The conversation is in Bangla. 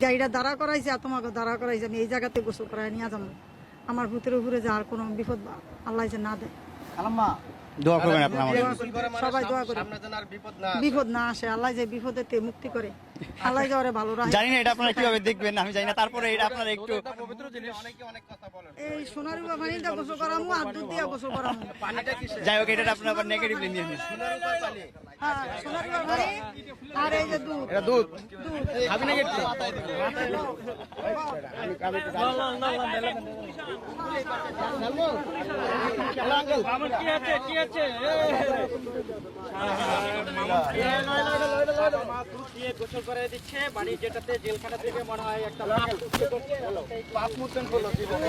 গাড়িটা দাঁড়া করাইছে আর তোমাকে দাঁড়া করাইছে, আমি এই জায়গাতে গোসল করাই নিয়ে যাবো। আমার ভূতের উপরে যে আর কোনো বিপদ আল্লাহ যে না দেয়, দোয়া করবেন আপনারা আমাদের। সবাই দোয়া করে বিপদ না আসে, আল্লাহ যে বিপদের থেকে মুক্তি করে, আল্লাহ যে ওরে ভালো রাখে। জানি না এটা আপনারা কিভাবে দেখবেন আমি জানি না, তারপরে এটা আপনারা একটু এই সোনার পানিটা গোসল করামু আর দুধ দিয়ে গোসল করামু। যাই হোক, এটা আপনারা আবার নেগেটিভলি নিয়ে নিন। হ্যাঁ, সোনার পানি আর এই যে দুধ, এটা দুধ খাবি না কেটে গোসল করে দিচ্ছে বাড়ি, যেটাতে জেলখানা থেকে মনে হয় একটা পাপ মোচন করলো জীবনে।